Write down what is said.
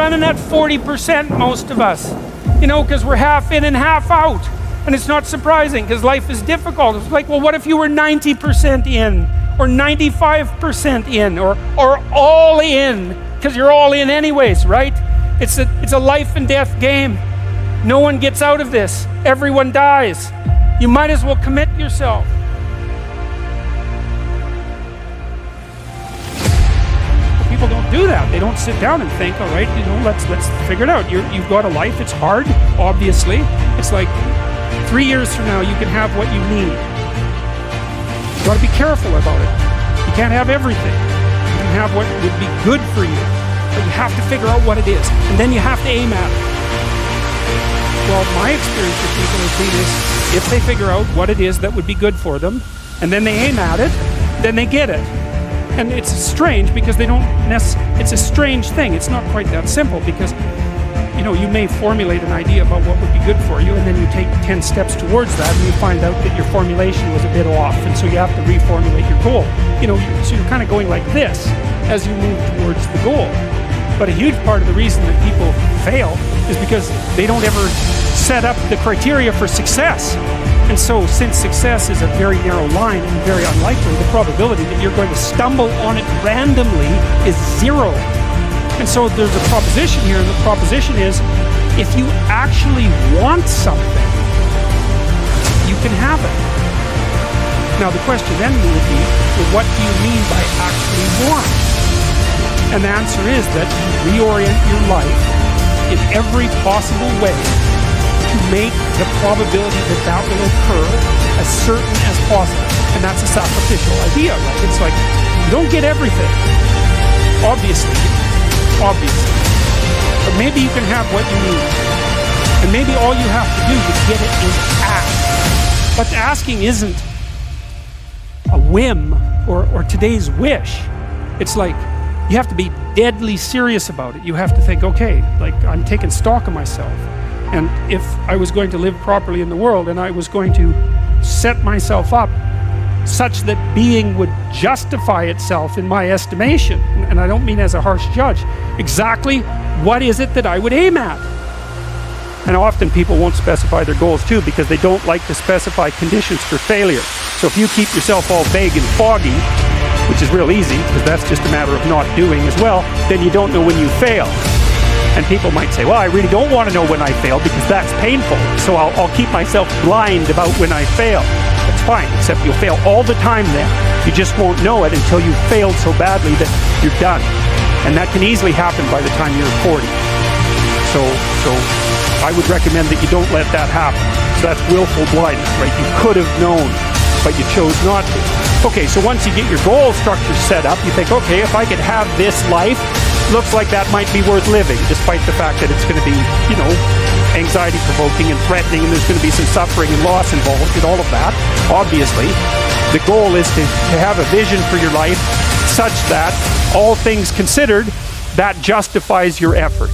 running at 40%, most of us. Because we're half in and half out. And it's not surprising, because life is difficult. It's like, well, what if you were 90% in, or 95% in, or all in? Because you're all in anyways, right? It's a life and death game. No one gets out of this. Everyone dies. You might as well commit yourself. People don't do that. They don't sit down and think, all right, let's figure it out. You've got a life. It's hard, obviously. It's like 3 years from now, you can have what you need. You've got to be careful about it. You can't have everything. You can have what would be good for you, but you have to figure out what it is, and then you have to aim at it. Well, my experience with people has been is, if they figure out what it is that would be good for them, and then they aim at it, then they get it. And it's strange because they don't it's a strange thing. It's not quite that simple because, you may formulate an idea about what would be good for you, and then you take 10 steps towards that, and you find out that your formulation was a bit off, and so you have to reformulate your goal. So you're kind of going like this as you move towards the goal. But a huge part of the reason that people fail is because they don't ever set up the criteria for success. And so, since success is a very narrow line and very unlikely, the probability that you're going to stumble on it randomly is 0. And so there's a proposition here, and the proposition is, if you actually want something, you can have it. Now the question then would be, well, what do you mean by actually want? And the answer is that you reorient your life in every possible way to make the probability that that will occur as certain as possible. And that's a sacrificial idea, right? It's like, you don't get everything, obviously. But maybe you can have what you need. And maybe all you have to do to get it is ask. But asking isn't a whim or today's wish. It's like, you have to be deadly serious about it. You have to think, okay, like, I'm taking stock of myself. And if I was going to live properly in the world, and I was going to set myself up such that being would justify itself in my estimation, and I don't mean as a harsh judge, exactly what is it that I would aim at? And often people won't specify their goals too, because they don't like to specify conditions for failure. So if you keep yourself all vague and foggy, which is real easy, because that's just a matter of not doing as well, then you don't know when you fail. And people might say, well, I really don't want to know when I fail because that's painful, so I'll keep myself blind about when I fail. That's fine, except you'll fail all the time then. You just won't know it until you've failed so badly that you're done. And that can easily happen by the time you're 40. So I would recommend that you don't let that happen. So that's willful blindness, right? You could have known, but you chose not to. Okay, so once you get your goal structure set up, you think, okay, if I could have this life, looks like that might be worth living, despite the fact that it's going to be, anxiety-provoking and threatening, and there's going to be some suffering and loss involved in all of that. Obviously, the goal is to have a vision for your life such that, all things considered, that justifies your effort.